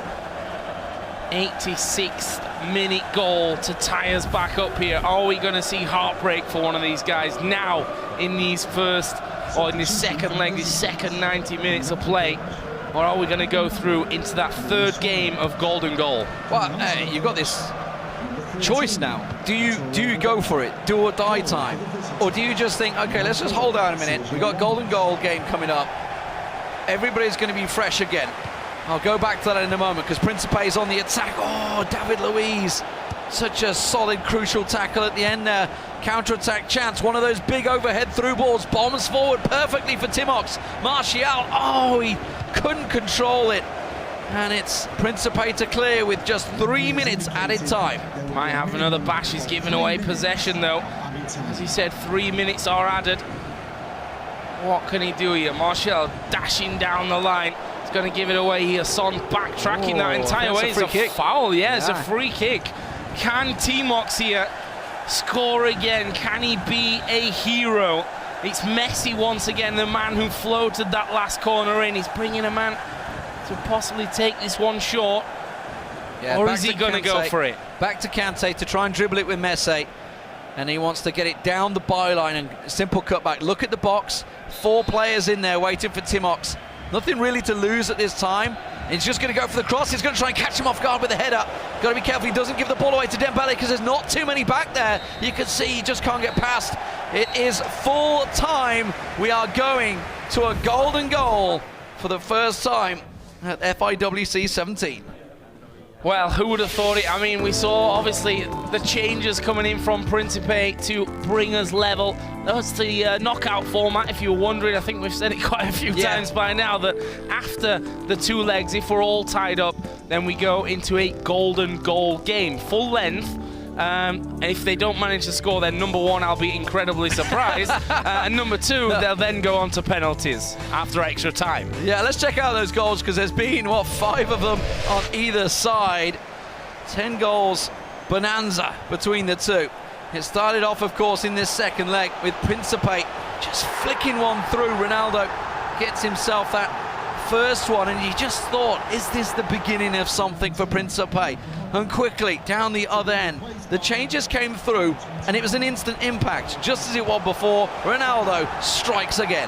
86th minute goal to tie us back up here. Are we going to see heartbreak for one of these guys now in these first, or in this second leg, this second 90 minutes of play? Or are we going to go through into that third game of golden goal? Well, you've got this choice now. Do you go for it, do or die time, or do you just think, okay, let's just hold out a minute, we got golden goal game coming up, everybody's going to be fresh again. I'll go back to that in a moment because Principe is on the attack. Oh, David Luiz, such a solid crucial tackle at the end there. Counter-attack chance, one of those big overhead through balls, bombs forward perfectly for Timox. Martial, oh, he couldn't control it. And it's Principe to clear with just 3 minutes added time. Might have another bash. He's given away possession, though. As he said, 3 minutes are added. What can he do here? Martial dashing down the line. He's going to give it away here. Son backtracking that entire way. It's a foul. Yeah, it's a free kick. Can Timox here score again? Can he be a hero? It's Messi once again, the man who floated that last corner in. He's bringing a man to possibly take this one short, or is he going to go for it? Back to Kante to try and dribble it with Messi, and he wants to get it down the byline and simple cutback. Look at the box, 4 players in there waiting for Timox. Nothing really to lose at this time. He's just going to go for the cross. He's going to try and catch him off guard with a header. Got to be careful he doesn't give the ball away to Dembele because there's not too many back there. You can see he just can't get past. It is full time. We are going to a golden goal for the first time at Fiwc 17. Well, who would have thought it? I mean, we saw obviously the changes coming in from Principe to bring us level. That's the knockout format, if you were wondering. I think we've said it quite a few times by now that after the 2 legs, if we're all tied up, then we go into a golden goal game, full length. And if they don't manage to score, then number 1, I'll be incredibly surprised. And number 2, they'll then go on to penalties after extra time. Yeah, let's check out those goals because there's been, 5 of them on either side. 10 goals, bonanza between the 2. It started off, of course, in this second leg with Principe just flicking one through. Ronaldo gets himself that first one, and you just thought, is this the beginning of something for Principe? And quickly, down the other end, the changes came through, and it was an instant impact, just as it was before. Ronaldo strikes again.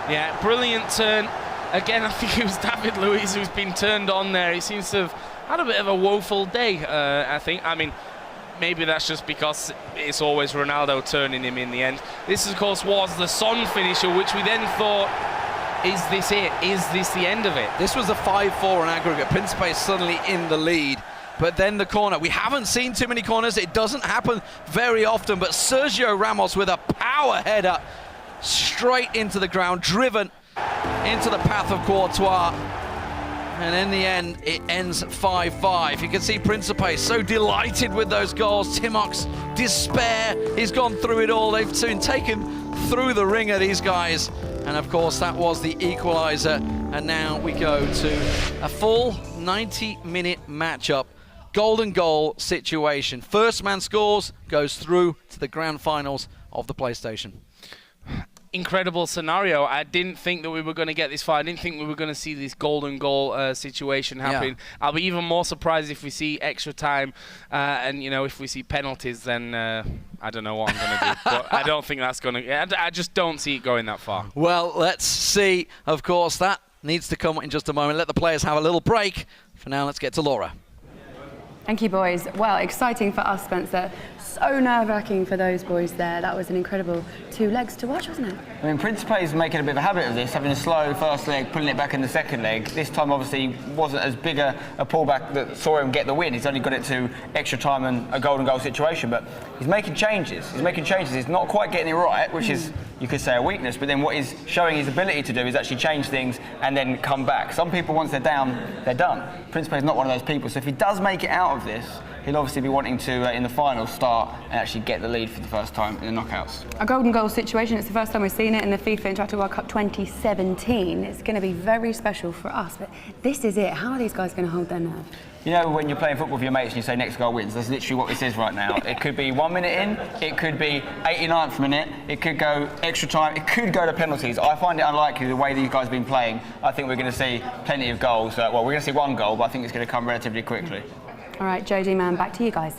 Yeah, brilliant turn. Again, I think it was David Luiz who's been turned on there. He seems to have had a bit of a woeful day, I think. I mean, maybe that's just because it's always Ronaldo turning him in the end. This, of course, was the Son finisher, which we then thought, is this it? Is this the end of it? This was a 5-4 on aggregate. Principe is suddenly in the lead. But then the corner. We haven't seen too many corners. It doesn't happen very often. But Sergio Ramos with a power header straight into the ground, driven into the path of Courtois. And in the end, it ends 5-5. You can see Principe so delighted with those goals. Timox, despair. He's gone through it all. They've been taken through the ringer, these guys. And of course, that was the equalizer. And now we go to a full 90-minute matchup. Golden goal situation. First man scores, goes through to the grand finals of the PlayStation. Incredible scenario. I didn't think that we were going to get this far. I didn't think we were going to see this golden goal situation happening. Yeah. I'll be even more surprised if we see extra time and, you know, if we see penalties, then I don't know what I'm going to do. But I don't think that's going to... I just don't see it going that far. Well, let's see. Of course, that needs to come in just a moment. Let the players have a little break. For now, let's get to Laura. Thank you, boys. Well, exciting for us, Spencer. So nerve-wracking for those boys there. That was an incredible 2 legs to watch, wasn't it? I mean, Principe is making a bit of a habit of this, having a slow first leg, pulling it back in the second leg. This time, obviously, wasn't as big a pullback that saw him get the win. He's only got it to extra time and a golden goal situation, but he's making changes. He's not quite getting it right, which is, you could say, a weakness, but then what he's showing his ability to do is actually change things and then come back. Some people, once they're down, they're done. Principe is not one of those people, so if he does make it out of this, he'll obviously be wanting to, in the final, start and actually get the lead for the first time in the knockouts. A golden goal situation, it's the first time we've seen it in the FIFA Interactive World Cup 2017. It's going to be very special for us, but this is it. How are these guys going to hold their nerve? You know, when you're playing football with your mates and you say next goal wins, that's literally what this is right now. It could be 1 minute in, it could be 89th minute, it could go extra time, it could go to penalties. I find it unlikely the way these guys have been playing. I think we're going to see plenty of goals. Well, we're going to see 1 goal, but I think it's going to come relatively quickly. All right, Jody, man, back to you guys.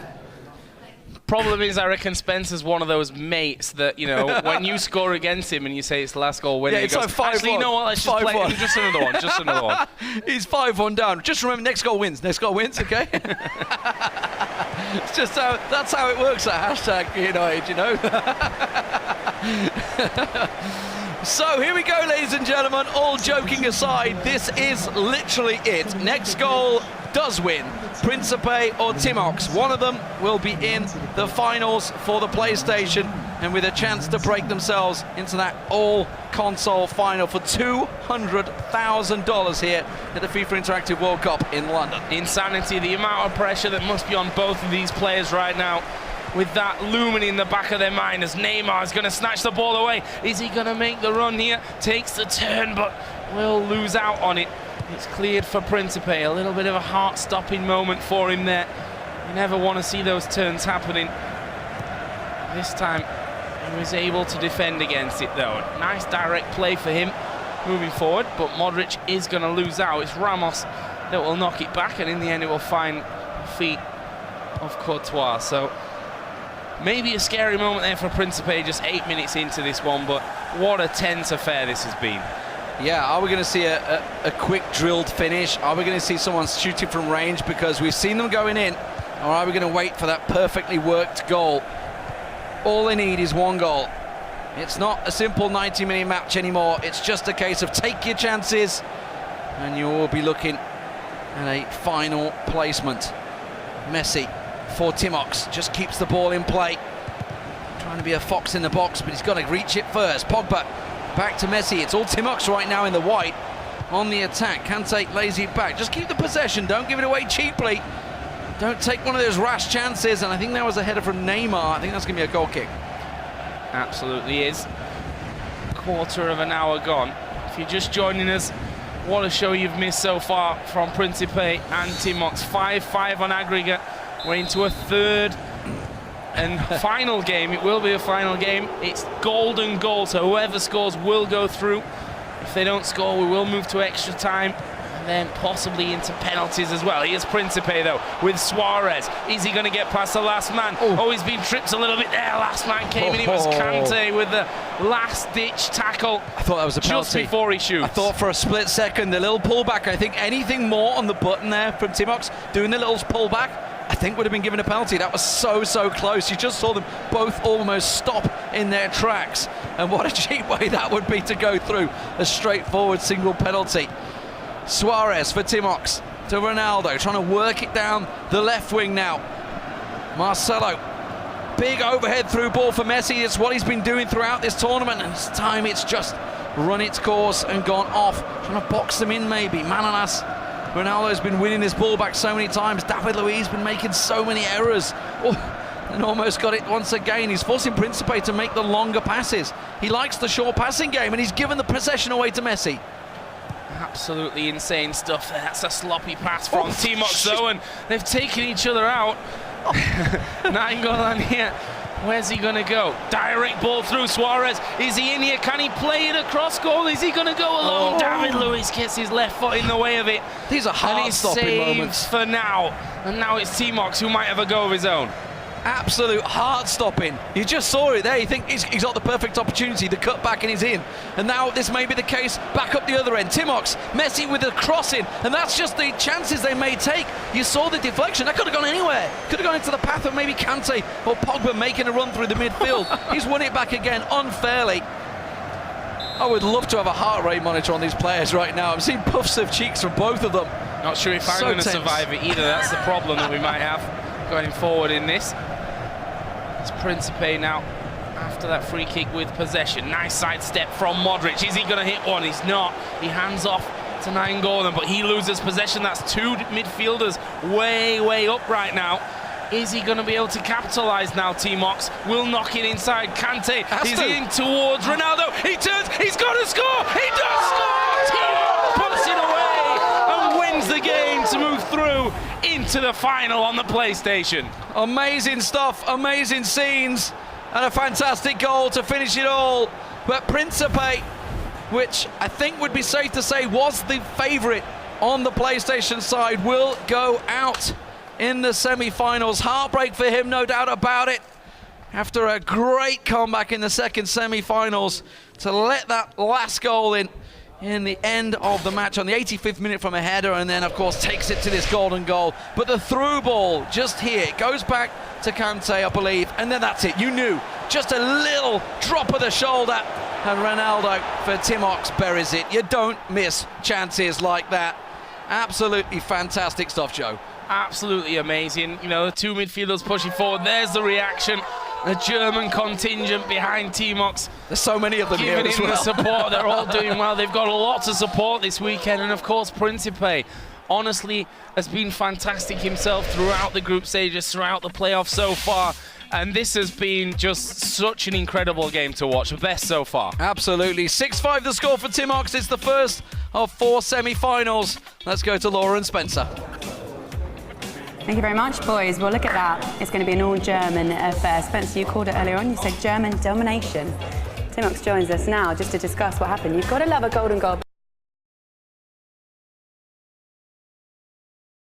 Problem is, I reckon Spencer's one of those mates that, you know, when you score against him and you say it's the last goal winning, yeah, it's he goes, like 5-1. Actually, you know what, let's just play just another one, just another one. He's 5-1 down. Just remember, next goal wins, okay? It's just that's how it works at #United, you know? So here we go, ladies and gentlemen, all joking aside, this is literally it. Next goal does win, Principe or Timox. One of them will be in the finals for the PlayStation and with a chance to break themselves into that all-console final for $200,000 here at the FIFA Interactive World Cup in London. Insanity, the amount of pressure that must be on both of these players right now, with that looming in the back of their mind as Neymar is going to snatch the ball away. Is he going to make the run here? Takes the turn, but will lose out on it. It's cleared for Principe. A little bit of a heart-stopping moment for him there. You never want to see those turns happening. This time, he was able to defend against it, though. Nice direct play for him moving forward, but Modric is going to lose out. It's Ramos that will knock it back, and in the end, it will find the feet of Courtois. So maybe a scary moment there for Principe, just 8 minutes into this one, but what a tense affair this has been. Yeah, are we going to see a quick drilled finish? Are we going to see someone shooting from range because we've seen them going in? Or are we going to wait for that perfectly worked goal? All they need is 1 goal. It's not a simple 90-minute match anymore. It's just a case of take your chances and you will be looking at a final placement. Messi for Timox, just keeps the ball in play. Trying to be a fox in the box, but he's got to reach it first. Pogba back to Messi. It's all Timox right now in the white on the attack. Kante lays it back. Just keep the possession. Don't give it away cheaply. Don't take one of those rash chances. And I think that was a header from Neymar. I think that's going to be a goal kick. Absolutely is. Quarter of an hour gone. If you're just joining us, what a show you've missed so far from Principe and Timox. 5-5 on aggregate. We're into a third and final game. It will be a final game. It's golden goal, so whoever scores will go through. If they don't score, we will move to extra time and then possibly into penalties as well. Here's Principe though with Suarez. Is he going to get past the last man? Oh, he's been tripped a little bit there. Last man came in. It was Kante with the last-ditch tackle. I thought that was a penalty just before he shoots. I thought for a split second, the little pullback. I think anything more on the button there from Timox, doing the little pullback, I think would have been given a penalty. That was so close. You just saw them both almost stop in their tracks. And what a cheap way that would be to go through a straightforward single penalty. Suarez for Timox to Ronaldo, trying to work it down the left wing now. Marcelo, big overhead through ball for Messi. It's what he's been doing throughout this tournament, and this time it's just run its course and gone off. Trying to box them in maybe. Manolas, Ronaldo's been winning this ball back so many times. David Luiz been making so many errors. And almost got it once again. He's forcing Principe to make the longer passes. He likes the short passing game, and he's given the possession away to Messi. Absolutely insane stuff. That's a sloppy pass from Timox though, and they've taken each other out. Nainggolan here. Where's he going to go? Direct ball through Suarez. Is he in here? Can he play it across goal? Is he going to go alone? David Luiz gets his left foot in the way of it. These are heart-stopping moments. For now. And now it's Timox who might have a go of his own. Absolute heart-stopping. You just saw it there. You think he's got the perfect opportunity. The cut back and he's in. And now this may be the case back up the other end. Timox, Messi with the crossing. And that's just the chances they may take. You saw the deflection. That could have gone anywhere. Could have gone into the path of maybe Kante or Pogba making a run through the midfield. He's won it back again unfairly. I would love to have a heart rate monitor on these players right now. I'm seeing puffs of cheeks from both of them. Not sure if I'm going to survive it either. That's the problem that we might have going forward in this. It's Principe now after that free kick with possession. Nice side step from Modric. Is he going to hit one? He's not. He hands off to Nainggolan, but he loses possession. That's two midfielders way up right now. Is he going to be able to capitalise now? Timox will knock it inside. Kante is in towards Ronaldo. He turns. He's got to score. He does score. Timox puts it away and wins the game to move through into the final on the PlayStation. Amazing stuff, amazing scenes, and a fantastic goal to finish it all. But Principe, which I think would be safe to say was the favourite on the PlayStation side, will go out in the semi-finals. Heartbreak for him, no doubt about it. After a great comeback in the second semi-finals, to let that last goal in the end of the match on the 85th minute from a header, and then of course takes it to this golden goal. But the through ball just here, it goes back to Kante, I believe, and then that's it. You knew, just a little drop of the shoulder, and Ronaldo for Timox buries it. You don't miss chances like that. Absolutely fantastic stuff, Joe. Absolutely amazing. You know, the two midfielders pushing forward. There's the reaction. The German contingent behind Timox. There's so many of them here as well. The support. They're all doing well. They've got a lot to support this weekend. And of course, Principe, honestly, has been fantastic himself throughout the group stages, throughout the playoffs so far. And this has been just such an incredible game to watch. The best so far. Absolutely. 6-5 the score for Timox. It's the first of 4 semi-finals. Let's go to Laura and Spencer. Thank you very much, boys. Well, look at that. It's going to be an all-German affair. Spencer, you called it earlier on. You said German domination. Timox joins us now just to discuss what happened. You've got to love a golden goal.